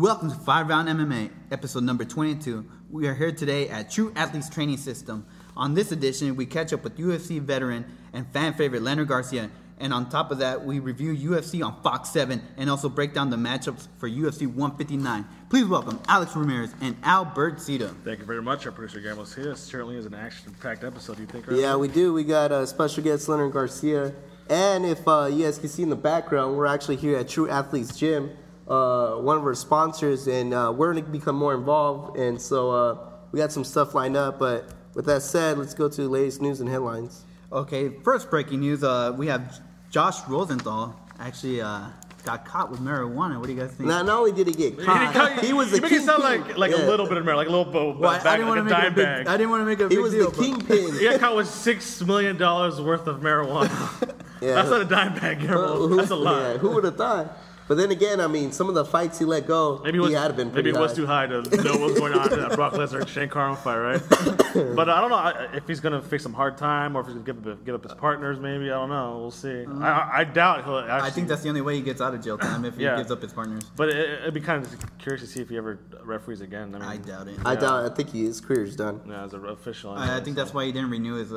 Welcome to 5 Round MMA, episode number 22. We are here today at True Athletes Training System. On this edition, we catch up with UFC veteran and fan favorite Leonard Garcia. And on top of that, we review UFC on Fox 7 and also break down the matchups for UFC 159. Please welcome Alex Ramirez and Albert Cito. Thank you very much. Our producer Gamos here. It certainly is an action-packed episode, you think, right? Yeah, we do. We got a special guest, Leonard Garcia. And if you guys can see in the background, we're actually here at True Athletes Gym, one of our sponsors, and we're going to become more involved. And so we got some stuff lined up. But with that said, let's go to the latest news and headlines. Okay, first breaking news, we have Josh Rosenthal actually got caught with marijuana. What do you guys think? Not only did he get caught, he was the kingpin. You make it sound like a little bit of marijuana, like a little bag, I didn't want to make a big, I didn't want to make a big deal. He was the kingpin. He got caught with $6 million worth of marijuana. Yeah. That's not a dime bag, Guillermo. That's a lot. Yeah, who would have thought? But then again, I mean, some of the fights he let go, he had to been pretty high. Maybe it was too high to know what was going on in that Brock Lesnar Shane Carwin fight, right? But I don't know if he's going to face some hard time or if he's going to give up his partners. Maybe, I don't know. We'll see. I doubt he'll. Actually, I think that's the only way he gets out of jail time if he gives up his partners. But it'd be kind of curious to see if he ever referees again. I doubt it. I doubt. I think his career's done. Yeah, as an official. I think that's why he didn't renew his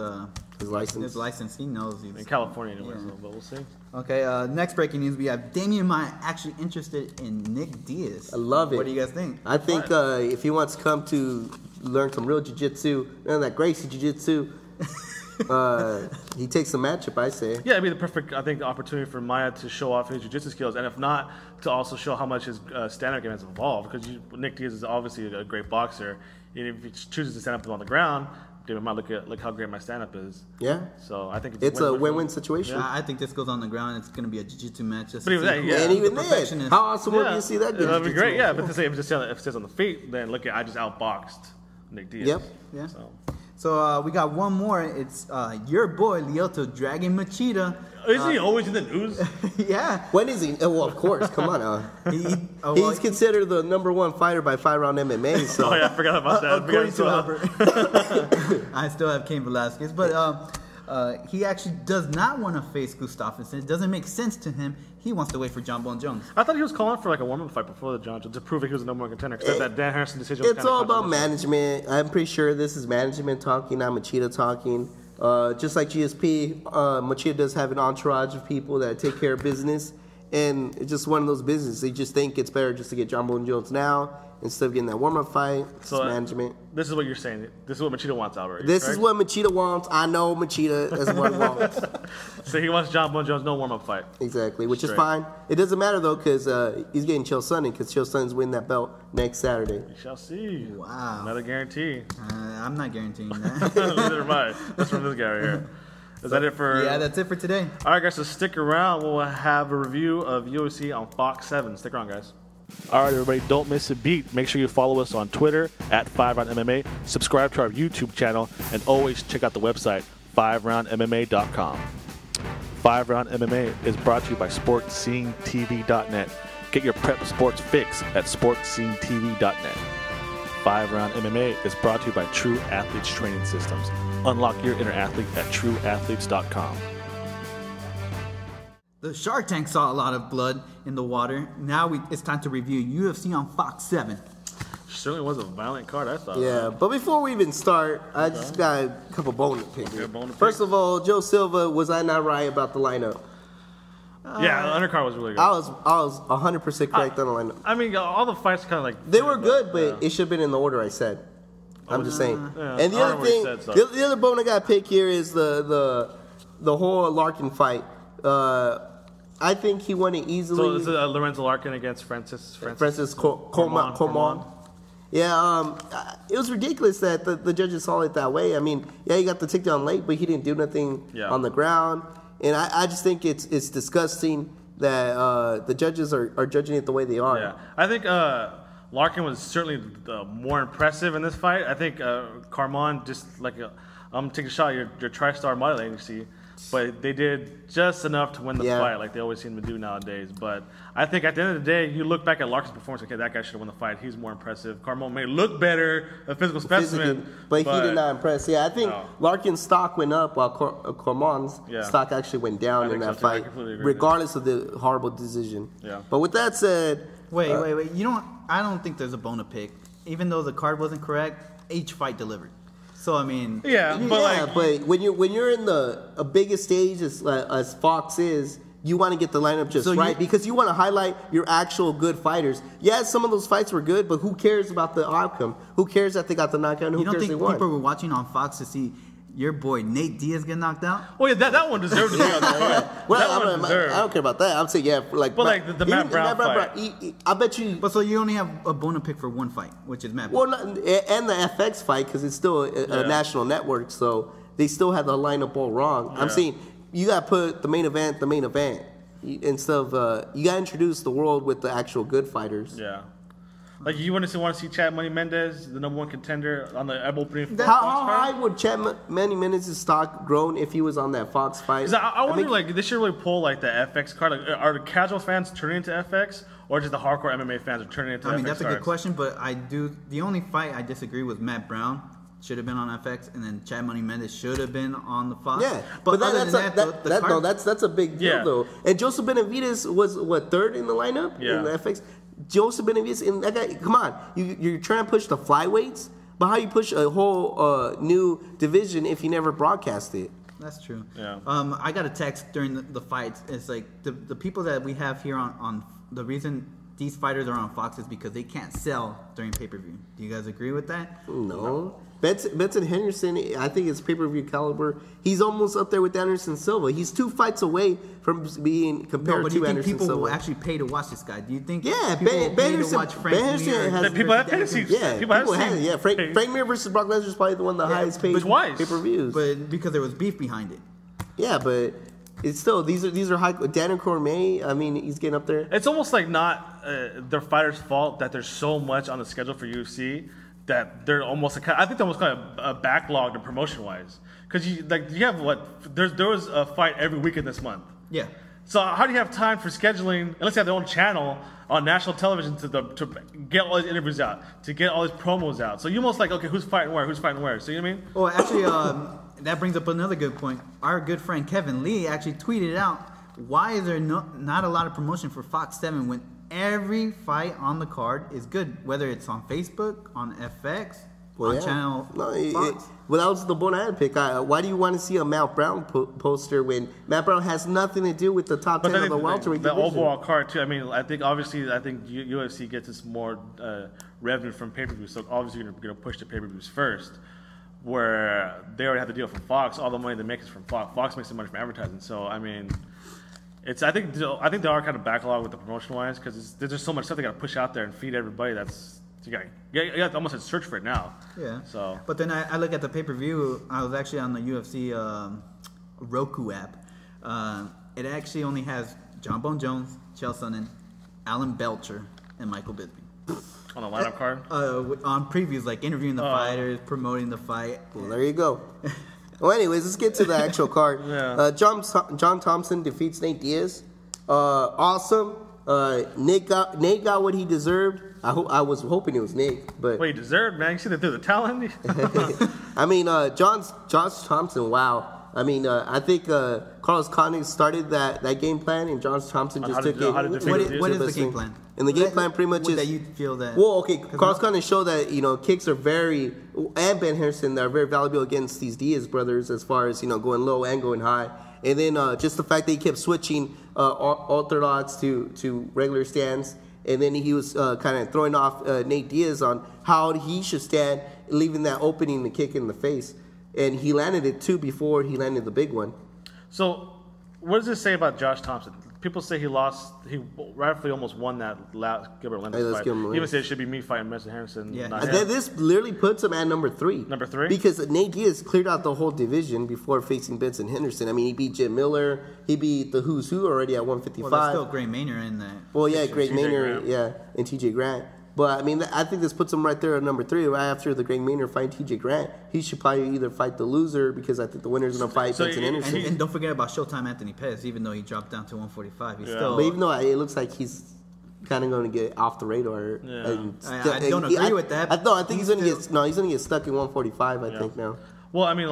license. His license. He knows he's in California anyway. Yeah. So, but we'll see. Okay. Next breaking news: we have Damian Maia actually interested in Nick Diaz. I love it. What do you guys think? I think if he wants to come to learn some real jiu-jitsu, none of that Gracie jiu-jitsu, he takes the matchup, I say. Yeah, it'd be the perfect, I think, opportunity for Maia to show off his jiu-jitsu skills, and if not, to also show how much his stand-up game has evolved, because Nick Diaz is obviously a great boxer, and if he chooses to stand up on the ground, David might look how great my stand-up is. Yeah. So I think it's a win-win situation. Yeah, I think this goes on the ground. It's going to be a jiu-jitsu match. And even then, how awesome would you see that? That'd be great. Yeah, but to say if it stays on the feet, then look at I just outboxed Nick Diaz. Yep. Yeah. So we got one more. It's your boy Lyoto Dragon Machida. Isn't he always in the news? Yeah. When is he? Well, of course. Come on. He's considered the #1 fighter by FiveRoundMMA. So. Oh yeah, I forgot about that. According to Albert. I still have Cain Velasquez, but he actually does not want to face Gustafsson. It doesn't make sense to him. He wants to wait for John Bone Jones. I thought he was calling for like a warm-up fight before the John Jones to prove that he was the #1 contender. Because that Dan Harrison decision was it's all about management. I'm pretty sure this is management talking, not Machida talking. Just like GSP, Machida does have an entourage of people that take care of business, and it's just one of those businesses. They just think it's better just to get John Bone Jones now instead of getting that warm-up fight. So management. This is what you're saying. This is what Machida wants, Albert. This is what Machida wants. I know Machida is what he wants. So he wants John Bone Jones, no warm-up fight. Exactly, which is fine. It doesn't matter, though, because he's getting Chael Sonnen, because Chael Sonnen's winning that belt next Saturday. We shall see. Wow. Another guarantee. I'm not guaranteeing that. Neither am I. That's from this guy right here. Is that it for... Yeah, that's it for today. All right, guys, so stick around. We'll have a review of UFC on Fox 7. Stick around, guys. All right, everybody, don't miss a beat. Make sure you follow us on Twitter at 5RoundMMA. Subscribe to our YouTube channel, and always check out the website, 5RoundMMA.com. 5RoundMMA is brought to you by SportsScene.tv.net. Get your prep sports fix at SportsScene.tv.net. 5RoundMMA is brought to you by True Athletes Training Systems. Unlock your inner athlete at TrueAthletes.com. The Shark Tank saw a lot of blood in the water. Now it's time to review UFC on Fox 7. Certainly was a violent card, I thought. Yeah, but before we even start, I just got a couple bone to pick. First of all, Joe Silva, was I not right about the lineup? Yeah, the undercard was really good. I was 100% correct on the lineup. I mean, all the fights kind of like... They were good, but it should have been in the order I said. I'm just saying. Yeah, and the other thing, the other bone I got to pick here is the whole Larkin fight. I think he won it easily. So this is Lorenzo Larkin against Francis Coleman. Yeah, it was ridiculous that the judges saw it that way. I mean, yeah, he got the takedown late, but he didn't do nothing on the ground. And I just think it's disgusting that the judges are judging it the way they are. Yeah, I think Larkin was certainly more impressive in this fight. I think Carmon just like I'm taking a shot at your TriStar money lane, you see. But they did just enough to win the fight, like they always seem to do nowadays. But I think at the end of the day, you look back at Larkin's performance, okay, that guy should have won the fight. He's more impressive. Carmon may look better, a physical specimen. But he did not impress. Yeah, I think Larkin's stock went up while Carmon's stock actually went down in that fight, regardless of the horrible decision. Yeah. But with that said... Wait. You don't... I don't think there's a bone to pick. Even though the card wasn't correct, each fight delivered. So I mean, but when you're in a biggest stage as Fox is, you want to get the lineup just right because you want to highlight your actual good fighters. Yeah, some of those fights were good, but who cares about the outcome? Who cares that they got the knockout? Who cares they won? You don't think people were watching on Fox to see your boy Nate Diaz get knocked out? Oh yeah, that one deserved to be on there. Well, I don't care about that. I'm saying the Matt Brown fight. I bet you. But so you only have a bone to pick for one fight, which is Matt Brown. Well, and the FX fight because it's still a national network, so they still have the lineup all wrong. Yeah. I'm saying. You got to put the main event. Instead of you got to introduce the world with the actual good fighters. Yeah, like you want to see Chad Money Mendez, the #1 contender on the opening. How high would Chad Money Mendez's stock grown if he was on that Fox fight? I wonder, they should really pull the FX card. Like, are the casual fans turning into FX, or just the hardcore MMA fans are turning into FX? I mean, that's a good question, but the only fight I disagree with Matt Brown. Should have been on FX, and then Chad Money Mendez should have been on the Fox. Yeah, but that's a big deal though. And Joseph Benavidez was third in the lineup in the FX. Joseph Benavidez, and that guy, come on, you're trying to push the flyweights, but how you push a whole new division if you never broadcast it? That's true. Yeah. I got a text during the fights. It's like the people that we have here on the reason these fighters are on Fox is because they can't sell during pay-per-view. Do you guys agree with that? No. Benson Henderson, I think his pay-per-view caliber, he's almost up there with Anderson Silva. He's 2 fights away from being compared to Anderson Silva. But do you think people will actually pay to watch this guy? Do you think people will pay to watch Frank Mir? People have paid to see. People have seen. Yeah, Frank Mir versus Brock Lesnar is probably the one of the highest paid pay-per-views. But because there was beef behind it. Yeah, but it's still these are high. Daniel Cormier, I mean, he's getting up there. It's almost like not their fighters' fault that there's so much on the schedule for UFC. That they're almost I think they're almost kind of backlogged promotion wise because you have there was a fight every weekend this month. Yeah. So how do you have time for scheduling unless you have their own channel on national television to get all these interviews out, to get all these promos out? So you almost okay, who's fighting where? So you know what I mean? Well, actually, that brings up another good point. Our good friend Kevin Lee actually tweeted out, "Why is there not a lot of promotion for Fox 7 when every fight on the card is good, whether it's on Facebook, on FX, on channel Fox?" Well, that was the one I had pick. Why do you want to see a Matt Brown poster when Matt Brown has nothing to do with the top 10 of the welterweight division? The overall card, too. I mean, I think UFC gets us more revenue from pay-per-views, so obviously you're going to push the pay-per-views first, where they already have the deal from Fox. All the money they make is from Fox. Fox makes the money from advertising. So, I mean... I think they are kind of backlogged with the promotion wise because there's just so much stuff they got to push out there and feed everybody. You got to almost search for it now. Yeah. So. But then I look at the pay-per-view. I was actually on the UFC Roku app. It actually only has John Bone Jones, Chael Sonnen, Alan Belcher, and Michael Bisping. On the lineup card. On previews, like interviewing the fighters, promoting the fight. Well, there you go. Well, anyways, let's get to the actual card. Yeah. John Thomson defeats Nate Diaz. Awesome. Nate got what he deserved. I was hoping it was Nate, but he deserved, man. You see the talent. I mean, Josh Thomson. Wow. I mean, I think Carlos Condit started that game plan, and Josh Thompson just took it. What is the game plan? And the game plan pretty much is that you feel that. Well, okay, Carlos Condit showed that kicks are very, and Ben Henderson, they're very valuable against these Diaz brothers as far as going low and going high. And then just the fact that he kept switching orthodox to regular stands, and then he was kind of throwing off Nate Diaz on how he should stand, leaving that opening to kick in the face. And he landed it too before he landed the big one. So, what does this say about Josh Thomson? People say he rightfully almost won that last Gilbert Melendez fight. Even said it should be me fighting Benson Henderson. Yeah. Not and then this literally puts him at number 3. Number 3? Because Nate Diaz cleared out the whole division before facing Benson Henderson. I mean, he beat Jim Miller. He beat the Who's Who already at 155. Well, there's still Gray Maynard in that. Well, yeah, Gray Maynard, and TJ Grant. But, I mean, I think this puts him right there at number 3. Right after the Greg Maynard fight TJ Grant, he should probably either fight the loser because I think the winner's going to fight Benson Henderson. And don't forget about Showtime Anthony Pettis, even though he dropped down to 145. He's still... But even though it looks like he's kind of going to get off the radar. Yeah. I don't agree with that. I think he's going to get stuck in 145, I think, now. Well, I mean,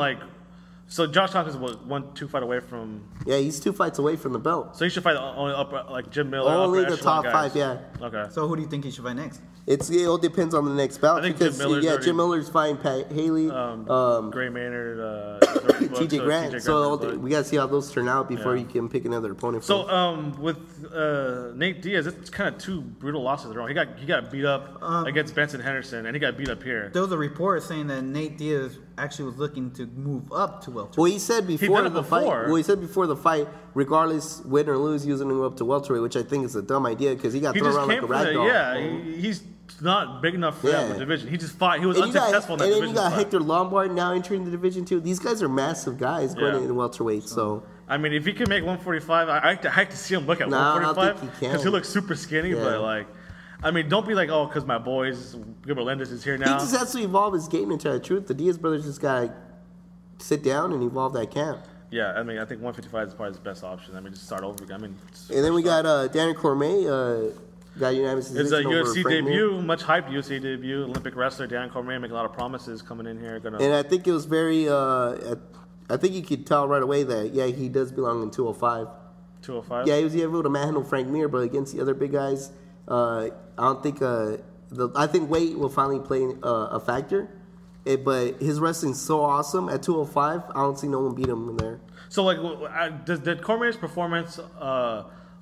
So Josh Thompson's what, 1-2 fight away from. Yeah, he's 2 fights away from the belt. So he should fight only up like Jim Miller. Only the top guys. 5, yeah. Okay. So who do you think he should fight next? It all depends on the next bout. I think because Jim Miller's fighting Healy, Gray Maynard, TJ Grant. So we gotta see how those turn out before you can pick another opponent. With Nate Diaz, it's kind of 2 brutal losses in a row. He got beat up against Benson Henderson, and he got beat up here. There was a report saying that Nate Diaz actually was looking to move up to welterweight. Well, he said before the fight. Well, he said before the fight, regardless win or lose, he was going to go up to welterweight, which I think is a dumb idea because he got thrown around like a rag doll. Yeah, he's not big enough for that division. He just fought. He was unsuccessful in that division. And then you got Hector Lombard now entering the division too. These guys are massive guys going into welterweight. So I mean, if he can make 145, I like to see him look at 145 because he looks super skinny. But like, I mean, don't be like, oh, because my boys Gilbert Melendez is here now. He just has to evolve his game into the truth. The Diaz brothers just gotta sit down and evolve that camp. Yeah, I mean, I think 155 is probably his best option. I mean, just start over again. I mean, and then we got Daniel Cormier. Got unanimous it's a UFC debut, Mir. much hyped UFC debut. Olympic wrestler Dan Cormier making a lot of promises coming in here. And I think it was very. I think you could tell right away that he does belong in 205. 205. Yeah, he was able to manhandle Frank Mir, but against the other big guys, I don't think. I think weight will finally play a factor. But his wrestling's so awesome at 205. I don't see no one beat him in there. So like, did Cormier's performance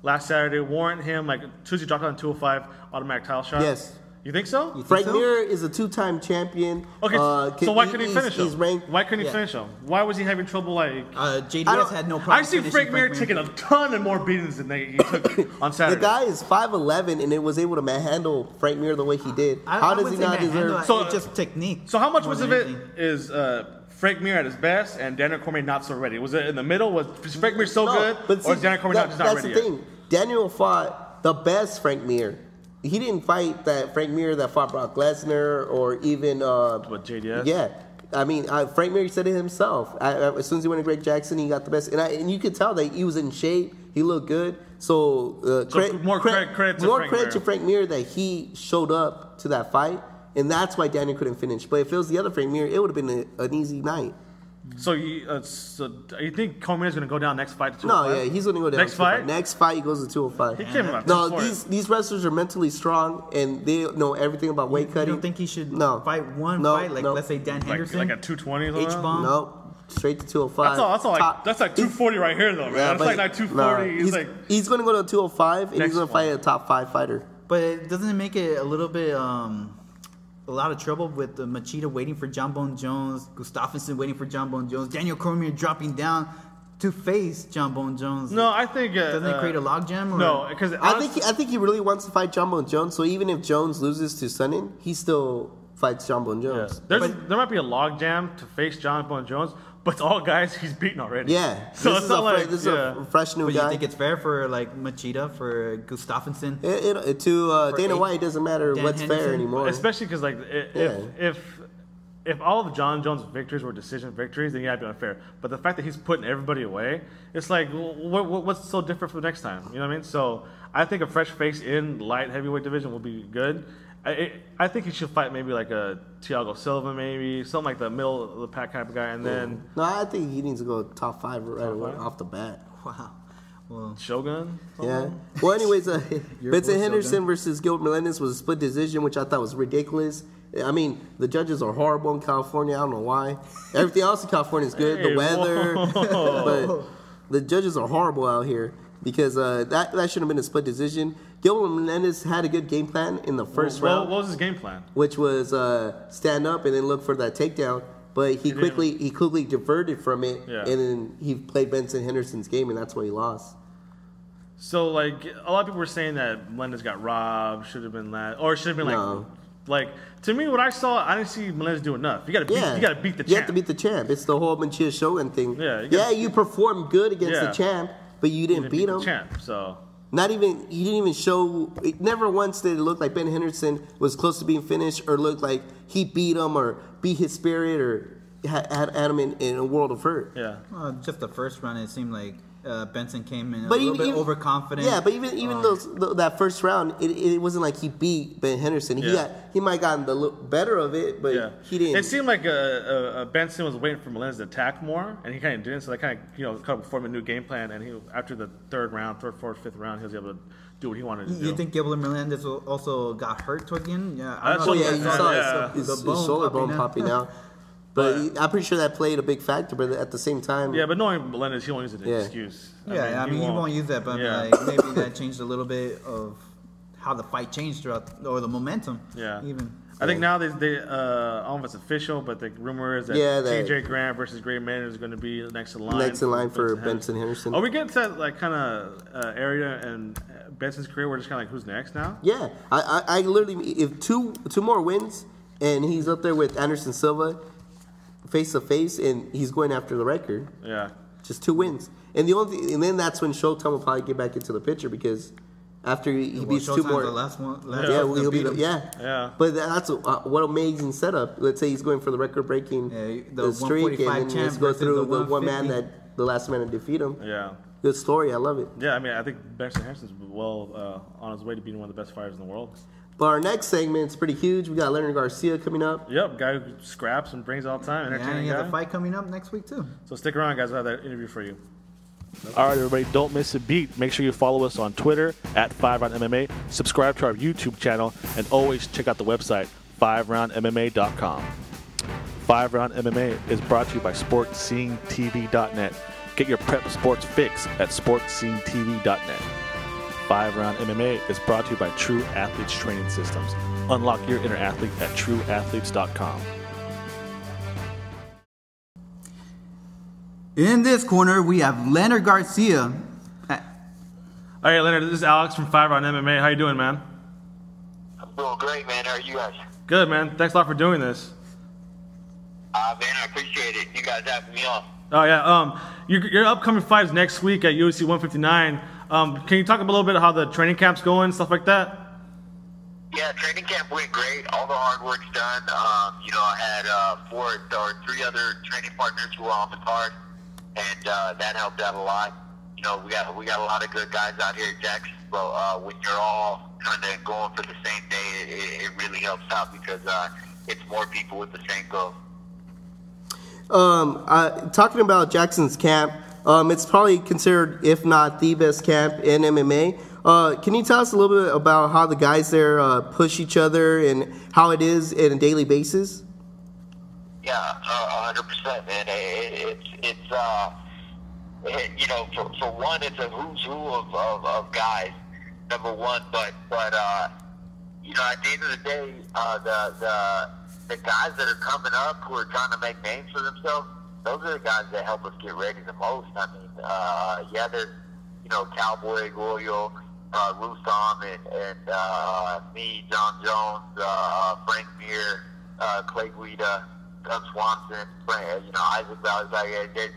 last Saturday warrant him, like, Tuesday dropped on 205, automatic title shot? Yes. You think so? Frank Mir is a 2-time champion. Okay, so why couldn't he finish him? He's ranked. Why couldn't he finish him? Why was he having trouble, like... JDS had no problem. I see Frank Mir taking a ton of more beatings than he took on Saturday. The guy is 5'11", and it was able to manhandle Frank Mir the way he did. How does he not deserve... So it's just technique. So how much was of it is... Frank Mir at his best and Daniel Cormier not so ready? Was it in the middle? Was Frank Mir so good, or is Daniel Cormier just not ready yet? That's the thing. Daniel fought the best Frank Mir. He didn't fight that Frank Mir that fought Brock Lesnar or even... What, JDS? Yeah. I mean, Frank Mir said it himself. As soon as he went to Greg Jackson, he got the best. And you could tell that he was in shape. He looked good. So more credit to Frank Mir that he showed up to that fight. And that's why Daniel couldn't finish. But if it was the other Frank Mir, it would have been an easy night. So you think Cormier's going to go down next fight to 205? No, yeah, he's going to go down next fight. Next fight, he goes to 205. He came about No, these wrestlers are mentally strong and they know everything about weight cutting. You don't think he should fight one fight, like let's say Dan Henderson, like at 220? H-bomb? No, straight to 205. That's like 240 right here, though, man. Yeah, that's like 240. He's going to go to 205 and he's going to fight a top 5 fighter. But doesn't it make it a little bit a lot of trouble with Machida waiting for John Bone Jones, Gustafsson waiting for John Bone Jones, Daniel Cormier dropping down to face John Bone Jones? No, I think doesn't it create a logjam? No, because I think he really wants to fight John Bone Jones. So even if Jones loses to Sonnen, he still fights John Bone Jones. Yeah. There might be a logjam to face John Bone Jones, but it's all guys he's beaten already. Yeah, so this is a fresh new but guy. You think it's fair for like Machida, for Gustafsson? To Dana White, it doesn't matter what's Henderson? fair anymore. Especially because like if all of John Jones' victories were decision victories, then yeah, it'd be unfair. But the fact that he's putting everybody away, it's like, what's so different for the next time? You know what I mean? So I think a fresh face in light heavyweight division will be good. I think he should fight maybe like a Thiago Silva, maybe something like the middle of the pack type of guy, and then. No, I think he needs to go top 5 right away off the bat. Wow. Well, Shogun. Yeah. Well, anyways, Benson Henderson versus Gilbert Melendez was a split decision, which I thought was ridiculous. I mean, the judges are horrible in California. I don't know why. Everything else in California is good. The weather, but the judges are horrible out here. Because that should have been a split decision. Gilbert Melendez had a good game plan in the first round. What was his game plan? Which was stand up and then look for that takedown. But he quickly diverted from it, and then he played Benson Henderson's game, and that's why he lost. So, like, a lot of people were saying that Melendez got robbed, should have been that, or should have been like to me, what I saw, I didn't see Melendez do enough. You got to beat the champ. You have to beat the champ. It's the whole Machida Shogun thing. You performed good against the champ. But you didn't beat him. The champ, so. He didn't even show. Never once did it look like Ben Henderson was close to being finished, or looked like he beat him or beat his spirit, or had him in a world of hurt. Yeah. Just the first run, it seemed like Benson came in a little bit overconfident. Yeah, but even that first round, it wasn't like he beat Ben Henderson. He might have gotten the better of it, but he didn't. It seemed like Benson was waiting for Melendez to attack more, and he kind of didn't. So they kind of formed a new game plan. And he, after the third, fourth, fifth round, he was able to do what he wanted to do. You think Gilbert Melendez also got hurt towards the end? Yeah, his shoulder bone popping out. But I'm pretty sure that played a big factor. But at the same time, but knowing Melendez, he won't use it as an excuse. I mean, he won't use that, but like maybe that changed a little bit of how the fight changed throughout, or the momentum. Yeah, I think now they I don't know if it's official, but the rumor is that TJ Grant versus Gray Maynard is going to be next in line. Next in line for Benson Henderson. Are we getting to that like kind of area in Benson's career where it's kind of like who's next now? Yeah, I literally, if two more wins and he's up there with Anderson Silva face to face, and he's going after the record. Yeah, just 2 wins, and then that's when Showtime will probably get back into the picture, because after he beats Showtime's 2 more, the last one. He'll be But that's what amazing setup. Let's say he's going for the record-breaking the streak, and then let's go through the one man that the last man to defeat him. Yeah, good story. I love it. Yeah, I mean, I think Benson Henderson's on his way to being one of the best fighters in the world. But our next segment is pretty huge. We got Leonard Garcia coming up. Yep, guy who scraps and brings all the time. Entertaining and he has a fight coming up next week, too. So stick around, guys. We'll have that interview for you. All right, everybody, don't miss a beat. Make sure you follow us on Twitter at FiveRoundMMA. Subscribe to our YouTube channel, and always check out the website, FiveRoundMMA.com. 5RoundMMA is brought to you by SportsScene.tv.net. Get your prep sports fix at SportsScene.tv.net. 5RoundMMA is brought to you by True Athletes Training Systems. Unlock your inner athlete at TrueAthletes.com. In this corner, we have Leonard Garcia. All right, Leonard, this is Alex from 5RoundMMA. How you doing, man? I'm doing great, man. How are you guys? Good, man. Thanks a lot for doing this. Man, I appreciate it. You guys having me on. Oh, yeah. Your upcoming fight is next week at UFC 159. Can you talk a little bit how the training camp's going, stuff like that? Yeah, training camp went great. All the hard work's done. I had 3 other training partners who were on the card, and that helped out a lot. We got a lot of good guys out here at Jacksonville. When you're all kind of going for the same day, it really helps out, because it's more people with the same goal. Talking about Jackson's camp, it's probably considered, if not the best camp in MMA. Can you tell us a little bit about how the guys there push each other and how it is on a daily basis? Yeah, 100%, man. For one, it's a who's who of guys, number one. But at the end of the day, the guys that are coming up who are trying to make names for themselves, those are the guys that help us get ready the most. I mean, there's, Cowboy, Goyo, Rustam, and me, John Jones, Frank Mir, Clay Guida, Doug Swanson, Isaac Valdez.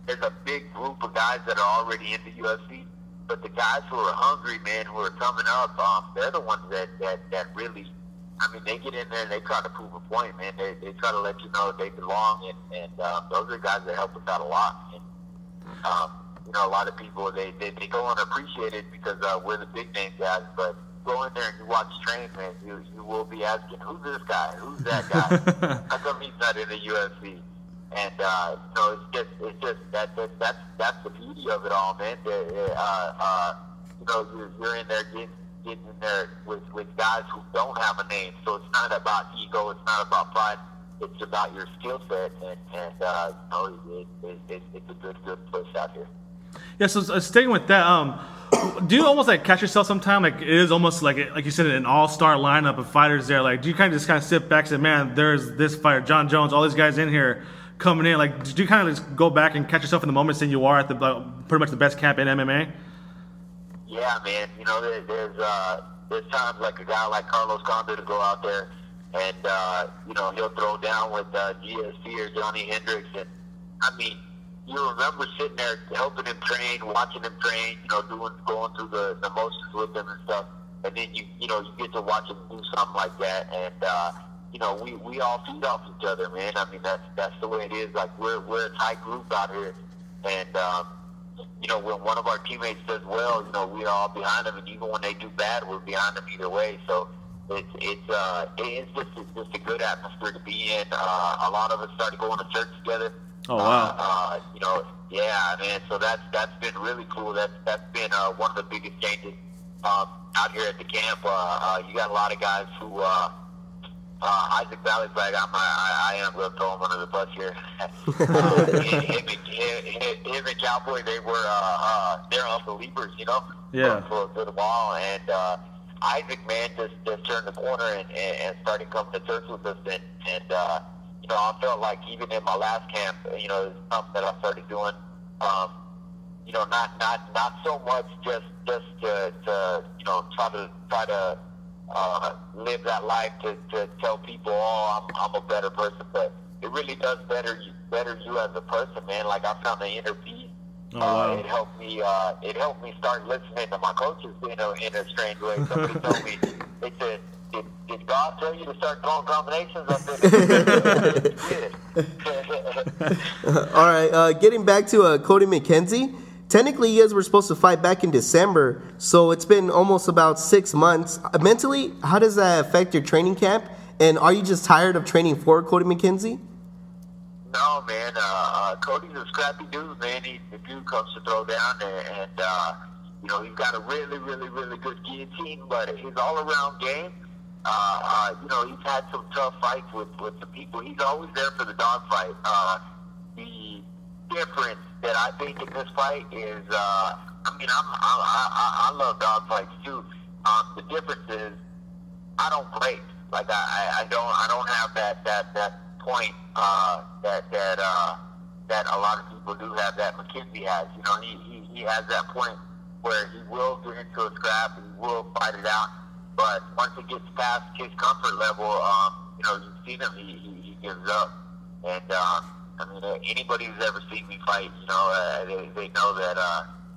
There's a big group of guys that are already in the UFC, but the guys who are hungry, man, who are coming up, they're the ones that really, I mean, they get in there and they try to prove a point, man. They try to let you know they belong, and those are guys that help us out a lot. And, a lot of people, they go unappreciated because we're the big name guys, but go in there and you watch train, man, you will be asking, who's this guy? Who's that guy? How come he's not in the UFC? And it's just that's the beauty of it all, man. You're in there getting in there with guys who don't have a name, so it's not about ego, it's not about pride, it's about your skill set, and it's a good push out here. Yeah, so sticking with that, do you almost like catch yourself sometime? Like, it is almost like you said, an all-star lineup of fighters there. Like, do you kind of sit back and say, man, there's this fighter, John Jones, all these guys in here coming in. Like, do you kind of just go back and catch yourself in the moment, saying you are at the pretty much the best camp in MMA? Yeah, man. There's times like a guy like Carlos Condit to go out there, and he'll throw down with GSP or Johnny Hendricks, and I mean, you remember sitting there helping him train, watching him train, going through the motions with him and stuff, and then you get to watch him do something like that, and we all feed off each other, man. I mean, that's the way it is. Like, we're a tight group out here, and when one of our teammates does well, we are all behind them, and even when they do bad, we're behind them either way. So it's just a good atmosphere to be in. A lot of us started going to church together. Oh wow! Yeah, man. So that's been really cool. That's been one of the biggest changes out here at the camp. You got a lot of guys who. Isaac Valleyflag, I am going to throw him under the bus here. Him and Cowboy, they're unbelievers, for the ball. And Isaac, man, just turned the corner and started coming to church with us. And I felt like even in my last camp, it's something that I started doing. Not so much just to try to live that life to tell people, I'm a better person, but it really does better you as a person, man. Like, I found the inner peace. Oh, wow. It helped me start listening to my coaches in a strange way. Somebody told me, they said, did God tell you to start throwing combinations? I said, All right, getting back to Cody McKenzie. Technically, you guys were supposed to fight back in December, so it's been almost about 6 months. Mentally, how does that affect your training camp? And are you just tired of training for Cody McKenzie? No, man. Cody's a scrappy dude, man. The dude comes to throw down, and he's got a really, really, really good guillotine, but his all-around game, he's had some tough fights with the people. He's always there for the dogfight. The difference that I think in this fight is, I love dog fights too. The difference is I don't break. Like, I don't have that point that a lot of people do have that McKenzie has. He has that point where he will get into a scrap and he will fight it out. But once it gets past his comfort level, you've seen him, he gives up. And anybody who's ever seen me fight, they know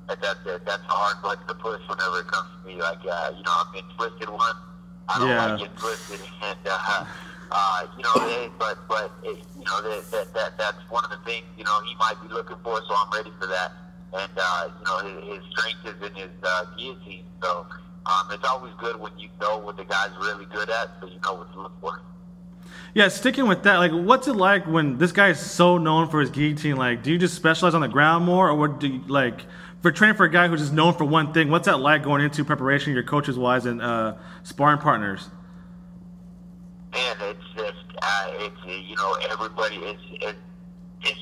that's a hard button to push whenever it comes to me. Like, I've been twisted once. I don't like getting twisted, and that's one of the things he might be looking for. So I'm ready for that. And his strength is in his guillotine. So it's always good when you know what the guy's really good at, so you know what to look for. Yeah, sticking with that, like, what's it like when this guy is so known for his guillotine? Like, do you just specialize on the ground more, or what do you, like, for training for a guy who's just known for one thing, what's that like going into preparation, your coaches wise and sparring partners? Man, it's everybody, it's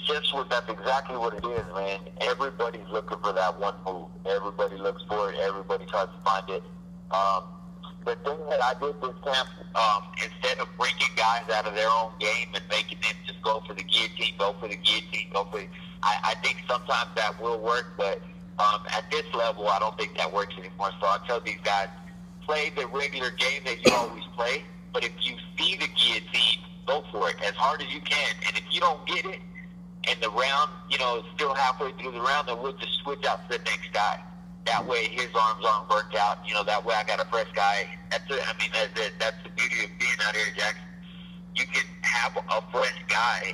just that's exactly what it is, man. Everybody's looking for that one move. Everybody looks for it. Everybody tries to find it. The thing that I did this camp, instead of breaking guys out of their own game and making them just go for the guillotine, I think sometimes that will work, but at this level, I don't think that works anymore. So I tell these guys, play the regular game that you always play, but if you see the guillotine, go for it as hard as you can. And if you don't get it, and the round, is still halfway through the round, then we'll just switch out to the next guy. That way his arms aren't burnt out. That way I got a fresh guy. That's it. I mean, that's the beauty of being out here, Jackson. You can have a fresh guy,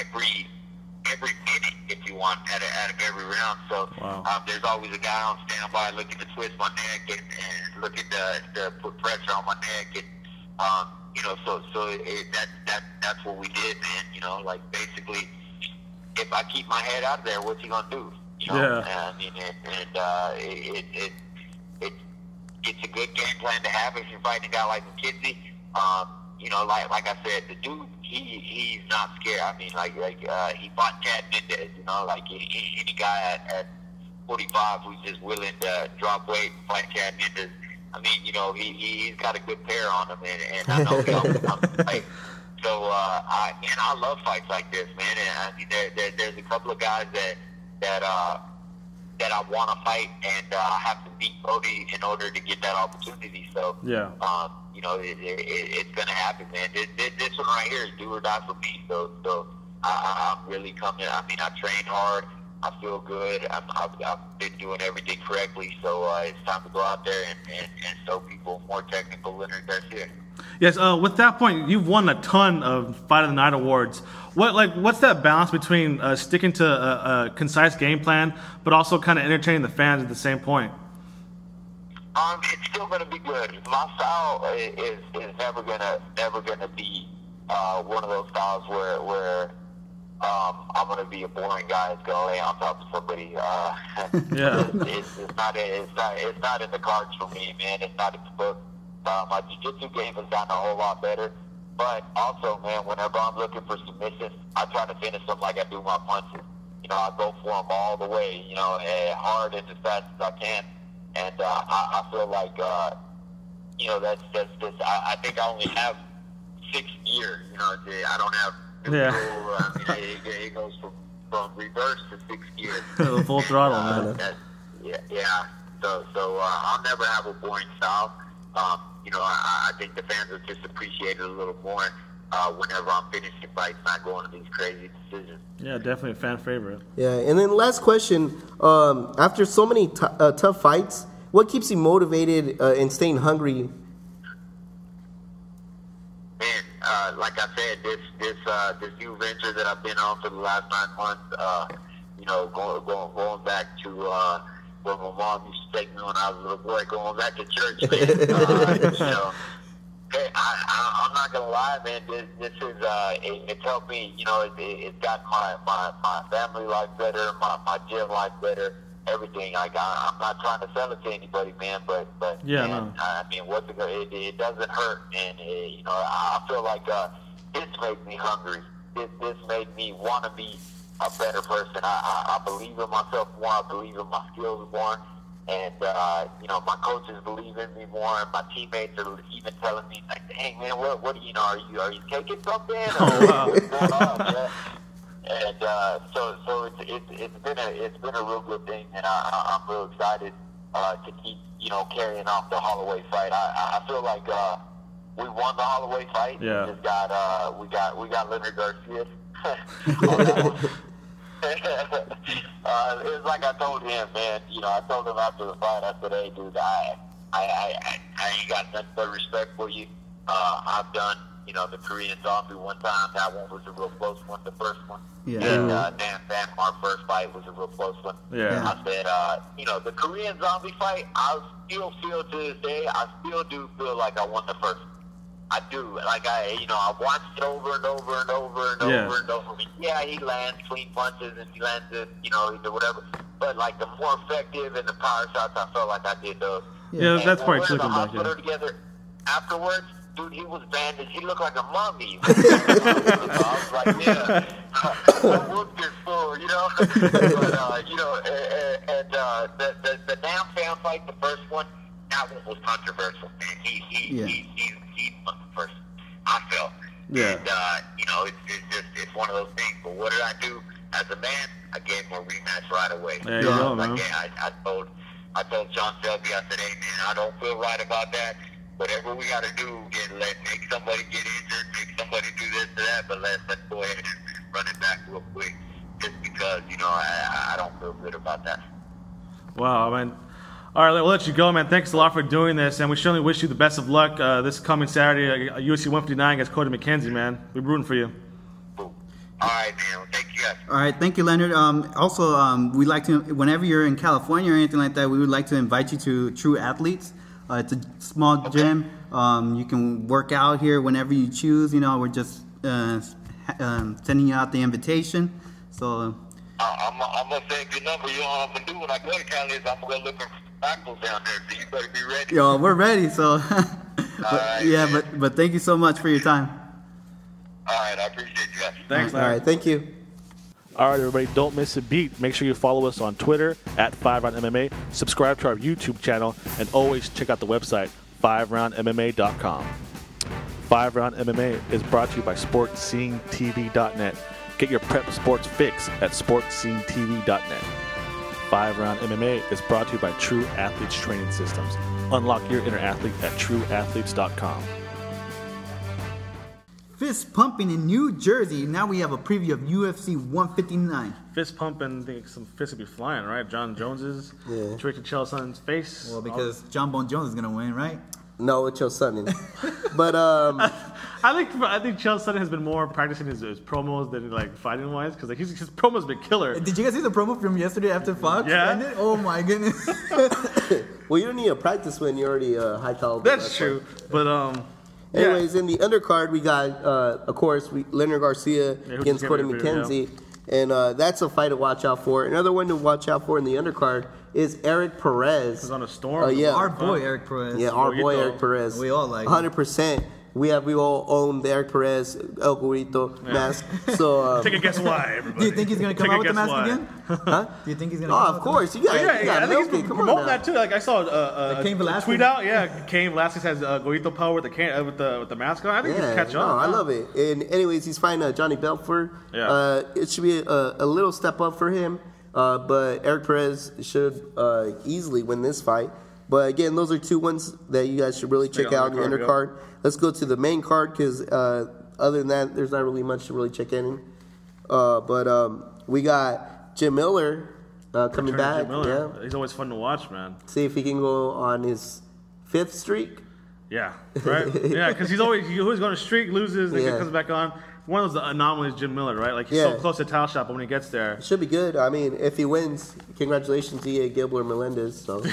every minute if you want out of every round. So there's always a guy on standby looking to twist my neck and looking to put pressure on my neck. And, that's what we did, man. Like, basically, if I keep my head out of there, what's he going to do? It's a good game plan to have if you're fighting a guy like McKenzie. Like I said, the dude, he's not scared. He fought Chad Mendez. Any guy at 45 who's just willing to drop weight and fight Chad Mendez. He's got a good pair on him, and I know he always wants to fight. So, I love fights like this, man. And there's a couple of guys that I want to fight, and I have to beat Cody in order to get that opportunity. So, it's going to happen, man. This one right here is do or die for me. So I'm really coming. I trained hard. I feel good. I've been doing everything correctly. So it's time to go out there and show people more technical Leonard Garcia. Yes. With that point, you've won a ton of Fight of the Night awards. What's that balance between sticking to a concise game plan, but also kind of entertaining the fans at the same point? It's still gonna be good. My style is never gonna be one of those styles where I'm gonna be a boring guy that's gonna lay on top of somebody. Yeah. It's not in the cards for me, man. It's not in the book. My jiu-jitsu game has gotten a whole lot better, but also, man, whenever I'm looking for submissions, I try to finish them like I do my punches. I go for them all the way, hard and as fast as I can. And I feel like, that's I think I only have 6 gears. I don't have. It goes from reverse to 6 gears. Full throttle, man. Yeah. So I'll never have a boring style. I think the fans will just appreciate it a little more whenever I'm finishing fights, not going to these crazy decisions. Yeah, definitely a fan favorite. Yeah, and then last question. After so many tough fights, what keeps you motivated and staying hungry? Man, like I said, this new venture that I've been on for the last 9 months, going back to where my mom used to take me when I was a little boy, going back to church, man. Hey, I'm not gonna lie, man. This is it's helped me. It's got my family life better, my gym life better, everything. Like I'm not trying to sell it to anybody, man. But yeah, man, no. I mean, it doesn't hurt, and I feel like this made me hungry. This made me want to be a better person. I believe in myself more. I believe in my skills more. And, my coaches believe in me more, and my teammates are even telling me, like, hey, man, what are you taking something? Oh, wow. What's going on, man? And so it's been a real good thing, and I'm real excited to keep, carrying off the Holloway fight. I feel like we won the Holloway fight. Yeah. We got Leonard Garcia. It was like I told him, man. I told him after the fight, I said, "Hey, dude, I ain't got nothing but respect for you. I've done, the Korean Zombie one time. That one was a real close one, the first one. Yeah. And our first fight was a real close one. Yeah. I said, the Korean Zombie fight, I still feel to this day, I still do feel like I won the first one. I do. Like, I watched it over and over and over and over and over. Yeah, he lands clean punches and he lands it, whatever. But, like, the more effective and the power shots, I felt like I did those. Yeah, and that's probably we're in the looking back. hospital Yeah. together afterwards. Dude, he was bandaged. He looked like a mummy. I was like, yeah, I whooped this fool, But, the Nam Fan fight, the first one, that one was controversial, man. He won the first, I felt. Yeah. And, it's one of those things. But what did I do as a man? I gave him a rematch right away. There you go, man. I told John Selby, I said, hey, man, I don't feel right about that. Whatever we got to do, make somebody get injured, make somebody do this or that, but let's go ahead and run it back real quick. Just because, I don't feel good about that. Wow, man. All right, we'll let you go, man. Thanks a lot for doing this, and we certainly wish you the best of luck this coming Saturday, UFC 159 against Cody McKenzie, man. We're rooting for you. Cool. All right, man. Well, thank you guys. All right, thank you, Leonard. Also, we'd like to, whenever you're in California or anything like that, we would like to invite you to True Athletes. It's a small gym. You can work out here whenever you choose. We're just sending you out the invitation. So I'm going to save your number. You know what I'm going to do when I go to Cali is I'm going to go look for tackles down there. So you better be ready. Yo, we're ready. So right, yeah, but thank you so much for your time. All right, I appreciate you guys. Thanks, All Larry. right, thank you. All right, everybody, don't miss a beat. Make sure you follow us on Twitter at FiveRoundMMA, subscribe to our YouTube channel, and always check out the website, FiveRoundMMA.com. 5RoundMMA is brought to you by SportsScene.tv.net. Get your prep sports fix at SportsScene.tv.net. 5RoundMMA is brought to you by True Athletes Training Systems. Unlock your inner athlete at TrueAthletes.com. Fist pumping in New Jersey. Now we have a preview of UFC 159. Fist pumping, I think some fists will be flying, right? John Jones's, Tricky Chelson's face. Well, because John Bone Jones is going to win, right? No, with Chael Sonnen. But I think Chael Sonnen has been more practicing his promos than like fighting wise because like his promo's been killer. Did you guys see the promo from yesterday after Fox? Yeah. Ended? Oh my goodness. well, you don't need a practice when you're already high caliber. That's true. But anyways, in the undercard we got of course Leonard Garcia against Cody McKenzie. Yeah. And that's a fight to watch out for. Another one to watch out for in the undercard is Eric Perez. He's on a storm. Yeah. Our boy Eric Perez. Yeah, our boy Eric Perez. We all like 100%. We all own the Eric Perez El Gorito mask. So take a guess why, everybody. Do you think he's gonna come out with the mask again? Huh? Do you think he's gonna? Come of course. You got. I think he's been promoting that too. Like I saw a tweet out. Yeah, Cain Velasquez has Gorito power with the mask on. I think he's catch on. I love it. And anyways, he's fighting Johnny Belfort. Yeah. It should be a little step up for him. But Eric Perez should easily win this fight. But again, those are two ones that you guys should really check out in the undercard. Let's go to the main card because other than that, there's not really much to really check in. But we got Jim Miller coming back. Yeah, he's always fun to watch, man. See if he can go on his 5th streak. Yeah, right. Yeah, because he's always going to streak, loses, then comes back on. One of those anomalies, Jim Miller, right? Like he's so close to title shot, but when he gets there, it should be good. I mean, if he wins, congratulations to Gilbert Melendez. So,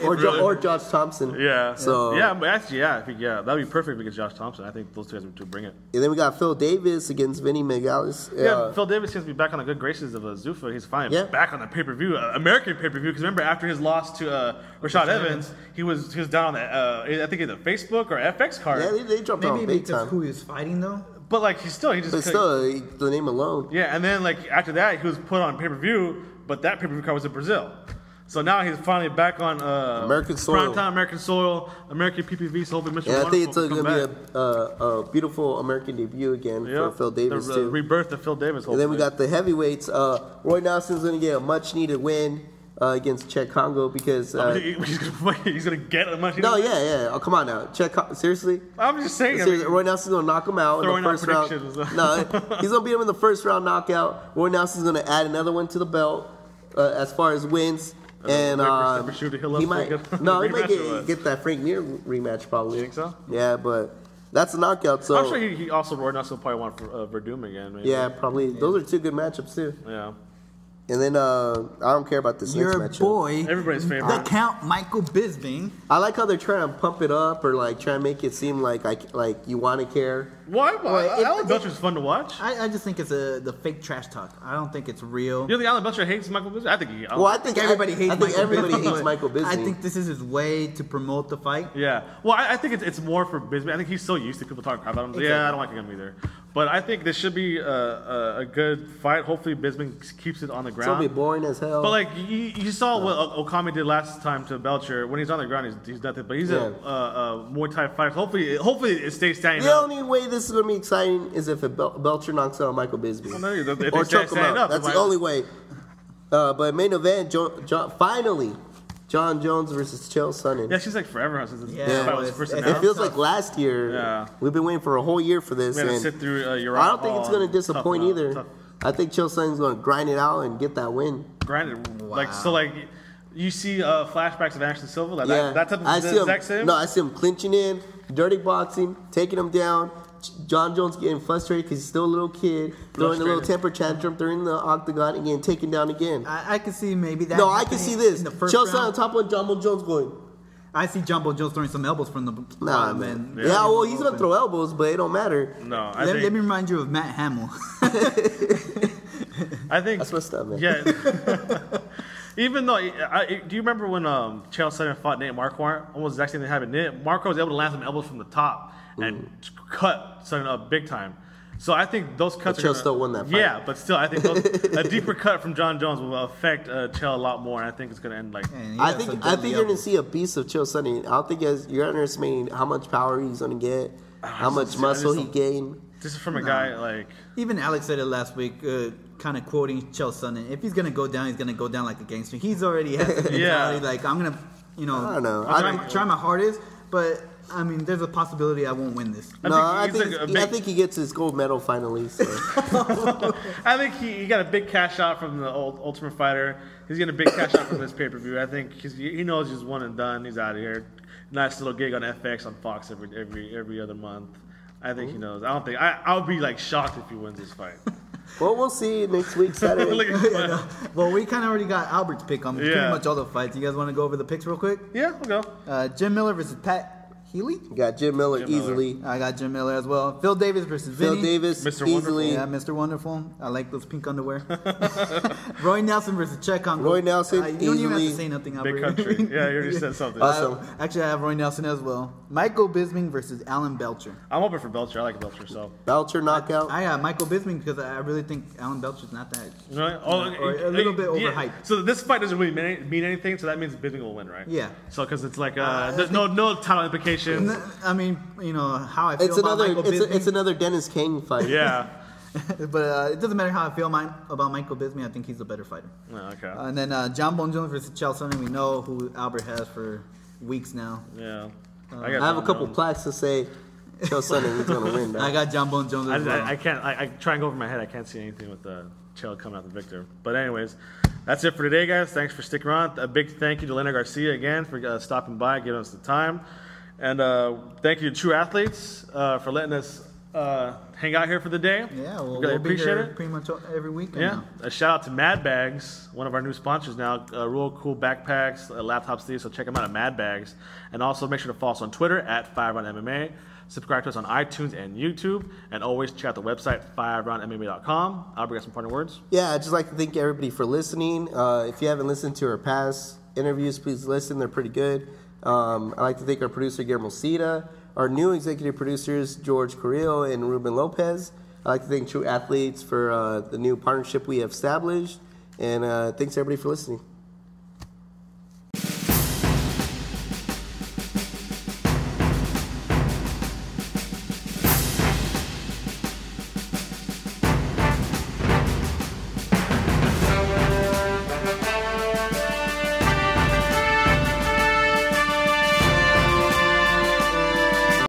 or Josh Thomson. Yeah. So but actually, that'd be perfect against Josh Thomson. I think those two guys would bring it. And then we got Phil Davis against Vinny Megales. Yeah, Phil Davis seems to be back on the good graces of Zuffa. He's finally back on the pay-per-view, American pay-per-view. Because remember, after his loss to Rashad Evans, he was down on the I think either Facebook or FX card. Yeah, they dropped on big time. Who he was fighting though. But like the name alone. Yeah, and then like after that, he was put on pay-per-view, but that pay-per-view card was in Brazil. So now he's finally back on American soil, primetime American soil, American PPV. So hopefully, I think it's going to be a beautiful American debut again for Phil Davis the too. Rebirth of Phil Davis. Hopefully. And then we got the heavyweights. Roy Nelson's going to get a much-needed win against Chet Congo because he's gonna get a much. No, yeah. Oh, come on now, seriously. I'm just saying. Roy Nelson's gonna knock him out in the first round. No, he's gonna beat him in the first round knockout. Roy Nelson's gonna add another one to the belt as far as wins, and he might get that Frank Mir rematch probably. You think so? Yeah, but that's a knockout. So I'm sure he also Roy Nelson will probably want for Verdum again. Maybe. Yeah, probably. Those are two good matchups too. Yeah. And then I don't care about this next matchup. Your boy, everybody's favorite, the Count Michael Bisping. I like how they're trying to pump it up or like try to make it seem like you want to care. Why? Alan Belcher's fun to watch. I just think it's the fake trash talk. I don't think it's real. You don't think Alan Belcher hates Michael Bisping? I think he. I think everybody hates Michael Bisping. I think this is his way to promote the fight. Yeah. Well, I think it's more for Bisping. I think he's so used to people talking crap about him. Exactly. Yeah, I don't like him either. But I think this should be a good fight. Hopefully, Bisping keeps it on the ground. It's gonna be boring as hell. But like you saw what Okami did last time to Belcher. When he's on the ground, he's nothing. But he's a Muay Thai fighter. Hopefully it stays standing. The only way this is gonna be exciting is if Belcher knocks out Michael Bisping or choke him out. That's the only way. But main event, finally. John Jones versus Chael Sonnen. Yeah, she's like forever since this fight was first announced. It feels like last year. Yeah. We've been waiting for a whole year for this. We had to sit through Uriah I don't think it's going to disappoint either. I think Chael Sonnen's going to grind it out and get that win. Grind it. Wow. You see flashbacks of Anderson Silva? That type of exact same? No, I see him clinching in, dirty boxing, taking him down. John Jones getting frustrated because he's still a little kid, throwing a little temper tantrum, throwing the octagon and getting taken down again. I can see maybe that. No, I can see this. Chael Sonnen on top of Jumbo Jones going. I see Jumbo Jones throwing some elbows from the bottom end. Yeah, well, he's going to throw elbows, but it don't matter. No, let me remind you of Matt Hamill. I think that's what's up, man. Yeah. Even though, do you remember when Chael Sonnen fought Nate Marquardt? Almost the exact same thing happened. Marquardt was able to land some elbows from the top and cut Sonnen up big time. So I think those cuts Chael still won that fight. Yeah, but still, I think a deeper cut from John Jones will affect Chael a lot more, and I think it's going to end like. I think you're going to see a beast of Chael Sonnen. I don't think you're underestimating how much power he's going to get, how much muscle he gained. This is from a guy like. Even Alex said it last week, kind of quoting Chael Sonnen. If he's going to go down, he's going to go down like a gangster. He's already has the mentality like, I'm going to, I don't know. try my hardest. But I mean, there's a possibility I won't win this. I think he gets his gold medal finally. So. I think he got a big cash out from the old Ultimate Fighter. He's getting a big cash out from this pay-per-view. I think he knows he's one and done. He's out of here. Nice little gig on FX on Fox every other month. I think he knows. I don't think I'll be like shocked if he wins this fight. Well, we'll see next week Saturday. Well, we kind of already got Albert's pick on pretty much all the fights. You guys want to go over the picks real quick? Yeah, we'll go. Jim Miller versus Pat Healy? Got Jim Miller easily. I got Jim Miller as well. Phil Davis versus Vinny. Phil Davis Mr. easily. Yeah, Mr. Wonderful. I like those pink underwear. Roy Nelson versus Chet Congo. Roy Nelson you don't even have easily. to say nothing, Big Albert. country. Yeah, you already said something. Awesome. Actually, I have Roy Nelson as well. Michael Bisping versus Alan Belcher. I'm open for Belcher. I like Belcher, so. Belcher knockout. I got Michael Bisping because I really think Alan Belcher's not that. Right? Or a little bit overhyped. So this fight doesn't really mean anything, so that means Bisping will win, right? Yeah. So because it's like there's no title implications. I mean, you know how I feel about Michael Bisping. It's another Dennis King fight. Yeah. But it doesn't matter how I feel about Michael Bisping. I think he's a better fighter. Oh, okay. And then John Bone Jones versus Chael Sonnen. We know who Albert has for weeks now. Yeah. I have a couple plaques to say Chael Sonnen is going to win. I got John Bone Jones as well. I can't. I try and go over my head. I can't see anything with Chael coming out the victor. But anyways, that's it for today, guys. Thanks for sticking around. A big thank you to Leonard Garcia again for stopping by, giving us the time. And thank you to True Athletes for letting us hang out here for the day. Yeah, well, really we'll appreciate be here it. pretty much every week. Yeah, a shout out to Mad Bags, one of our new sponsors now. Real cool backpacks, laptops, these. So check them out at Mad Bags, and also make sure to follow us on Twitter at FiveRoundMMA. Subscribe to us on iTunes and YouTube, and always check out the website FiveRoundMMA.com. Albert, got some parting words? Yeah, I'd just like to thank everybody for listening. If you haven't listened to our past interviews, please listen. They're pretty good. I'd like to thank our producer, Guillermo Cita, our new executive producers, George Carrillo and Ruben Lopez. I'd like to thank True Athletes for the new partnership we have established. And thanks, everybody, for listening.